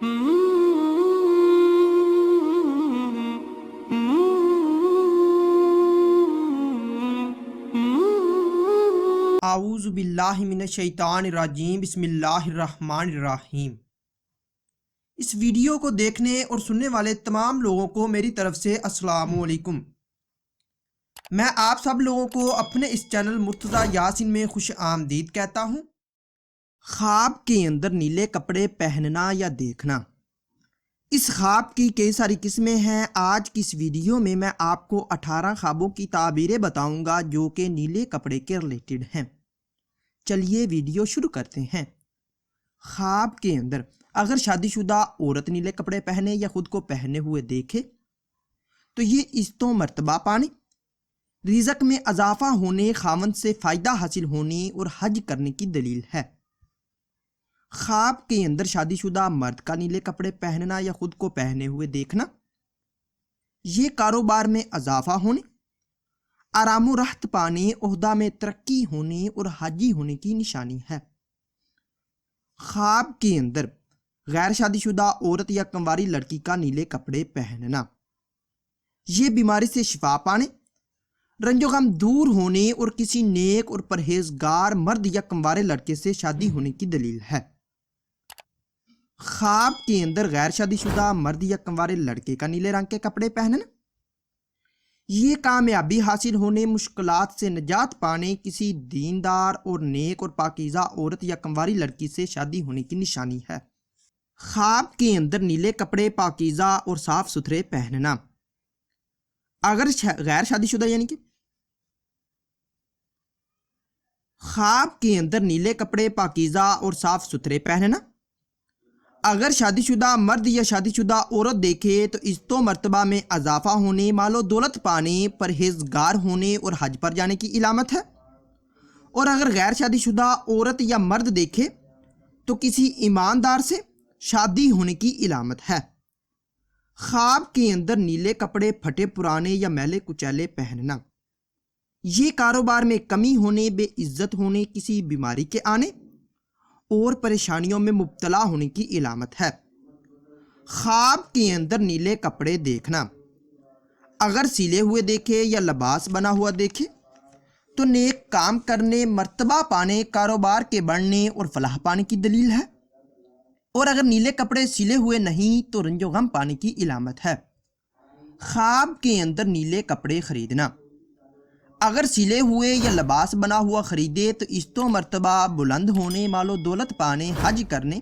اعوذ باللہ من الشیطان الرجیم، بسم اللہ الرحمن الرحیم۔ اس ویڈیو کو دیکھنے اور سننے والے تمام لوگوں کو میری طرف سے السلام علیکم۔ میں آپ سب لوگوں کو اپنے اس چینل مرتضیٰ یاسین میں خوش آمدید کہتا ہوں۔ خواب کے اندر نیلے کپڑے پہننا یا دیکھنا، اس خواب کی کئی ساری قسمیں ہیں۔ آج کی اس ویڈیو میں آپ کو 18 خوابوں کی تعبیریں بتاؤں گا جو کہ نیلے کپڑے کے ریلیٹڈ ہیں۔ چلیے ویڈیو شروع کرتے ہیں۔ خواب کے اندر اگر شادی شدہ عورت نیلے کپڑے پہنے یا خود کو پہنے ہوئے دیکھے تو یہ عزتوں مرتبہ پانے، رزق میں اضافہ ہونے، خاوند سے فائدہ حاصل ہونے اور حج کرنے کی دلیل ہے۔ خواب کے اندر شادی شدہ مرد کا نیلے کپڑے پہننا یا خود کو پہنے ہوئے دیکھنا، یہ کاروبار میں اضافہ ہونے، آرام و راحت پانے، عہدہ میں ترقی ہونے اور حاجی ہونے کی نشانی ہے۔ خواب کے اندر غیر شادی شدہ عورت یا کنواری لڑکی کا نیلے کپڑے پہننا، یہ بیماری سے شفا پانے، رنج و غم دور ہونے اور کسی نیک اور پرہیزگار مرد یا کنوارے لڑکے سے شادی ہونے کی دلیل ہے۔ خواب کے اندر غیر شادی شدہ مرد یا کنوارے لڑکے کا نیلے رنگ کے کپڑے پہننا، یہ کامیابی حاصل ہونے، مشکلات سے نجات پانے، کسی دیندار اور نیک اور پاکیزہ عورت یا کنواری لڑکی سے شادی ہونے کی نشانی ہے۔ خواب کے اندر نیلے کپڑے پاکیزہ اور صاف ستھرے پہننا، اگر غیر شادی شدہ یعنی کہ خواب کے اندر نیلے کپڑے پاکیزہ اور صاف ستھرے پہننا، اگر شادی شدہ مرد یا شادی شدہ عورت دیکھے تو عزت و مرتبہ میں اضافہ ہونے، مال و دولت پانے، پرہیزگار ہونے اور حج پر جانے کی علامت ہے۔ اور اگر غیر شادی شدہ عورت یا مرد دیکھے تو کسی ایماندار سے شادی ہونے کی علامت ہے۔ خواب کے اندر نیلے کپڑے پھٹے پرانے یا میلے کچیلے پہننا، یہ کاروبار میں کمی ہونے، بے عزت ہونے، کسی بیماری کے آنے اور پریشانیوں میں مبتلا ہونے کی علامت ہے۔ خواب کے اندر نیلے کپڑے دیکھنا، اگر سلے ہوئے دیکھے یا لباس بنا ہوا دیکھے تو نیک کام کرنے، مرتبہ پانے، کاروبار کے بڑھنے اور فلاح پانے کی دلیل ہے۔ اور اگر نیلے کپڑے سلے ہوئے نہیں تو رنج و غم پانے کی علامت ہے۔ خواب کے اندر نیلے کپڑے خریدنا، اگر سلے ہوئے یا لباس بنا ہوا خریدے تو عزت و مرتبہ بلند ہونے، مال و دولت پانے، حج کرنے،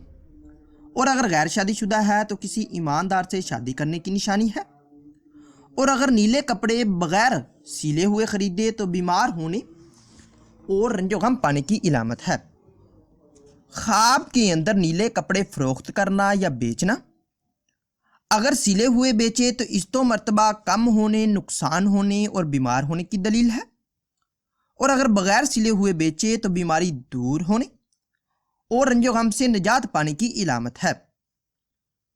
اور اگر غیر شادی شدہ ہے تو کسی ایماندار سے شادی کرنے کی نشانی ہے۔ اور اگر نیلے کپڑے بغیر سلے ہوئے خریدے تو بیمار ہونے اور رنج و غم پانے کی علامت ہے۔ خواب کے اندر نیلے کپڑے فروخت کرنا یا بیچنا، اگر سلے ہوئے بیچے تو عزت و مرتبہ کم ہونے، نقصان ہونے اور بیمار ہونے کی دلیل ہے۔ اور اگر بغیر سلے ہوئے بیچے تو بیماری دور ہونے اور رنج و غم سے نجات پانے کی علامت ہے۔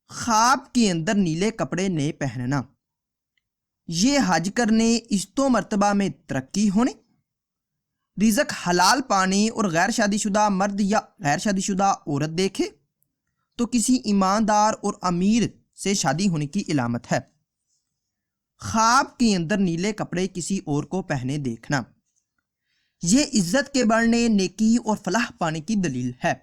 خواب کے اندر نیلے کپڑے نئے پہننا، یہ حج کرنے، عزت و مرتبہ میں ترقی ہونے، رزق حلال پانے اور غیر شادی شدہ مرد یا غیر شادی شدہ عورت دیکھے تو کسی ایماندار اور امیر سے شادی ہونے کی علامت ہے۔ خواب کے اندر نیلے کپڑے کسی اور کو پہنے دیکھنا، یہ عزت کے بڑھنے، نیکی اور فلاح پانے کی دلیل ہے۔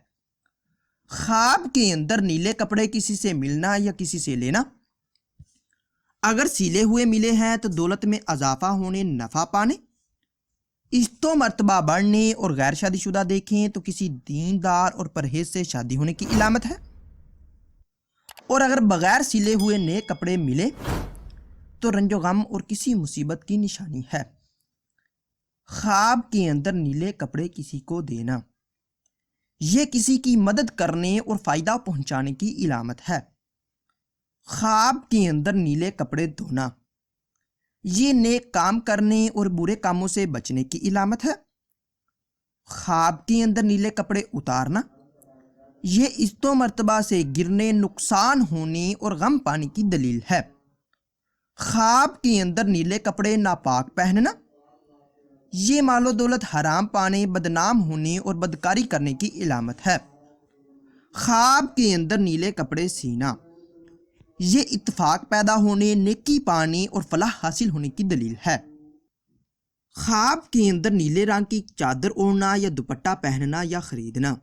خواب کے اندر نیلے کپڑے کسی سے ملنا یا کسی سے لینا، اگر سلے ہوئے ملے ہیں تو دولت میں اضافہ ہونے، نفع پانے، عزت و مرتبہ بڑھنے، اور غیر شادی شدہ دیکھیں تو کسی دیندار اور پرہیز سے شادی ہونے کی علامت ہے۔ اور اگر بغیر سلے ہوئے نئے کپڑے ملے تو رنج و غم اور کسی مصیبت کی نشانی ہے۔ خواب کے اندر نیلے کپڑے کسی کو دینا، یہ کسی کی مدد کرنے اور فائدہ پہنچانے کی علامت ہے۔ خواب کے اندر نیلے کپڑے دھونا، یہ نیک کام کرنے اور برے کاموں سے بچنے کی علامت ہے۔ خواب کے اندر نیلے کپڑے اتارنا، یہ عزت و مرتبہ سے گرنے، نقصان ہونے اور غم پانے کی دلیل ہے۔ خواب کے اندر نیلے کپڑے ناپاک پہننا، یہ مال و دولت حرام پانے، بدنام ہونے اور بدکاری کرنے کی علامت ہے۔ خواب کے اندر نیلے کپڑے سینا یہ اتفاق پیدا ہونے، نیکی پانے اور فلاح حاصل ہونے کی دلیل ہے۔ خواب کے اندر نیلے رنگ کی چادر اوڑھنا یا دوپٹہ پہننا یا خریدنا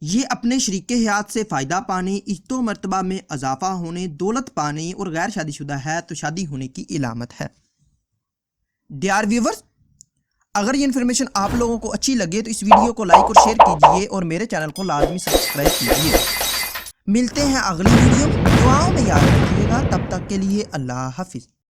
یہ اپنے شریک حیات سے فائدہ پانے، عزت و مرتبہ میں اضافہ ہونے، دولت پانے اور غیر شادی شدہ ہے تو شادی ہونے کی علامت ہے۔ ڈیئر ویورز، اگر یہ انفارمیشن آپ لوگوں کو اچھی لگے تو اس ویڈیو کو لائک اور شیئر کیجئے اور میرے چینل کو لازمی سبسکرائب کیجئے۔ ملتے ہیں اگلی ویڈیو میں، دعاؤں میں یاد رکھیے گا، تب تک کے لیے اللہ حافظ۔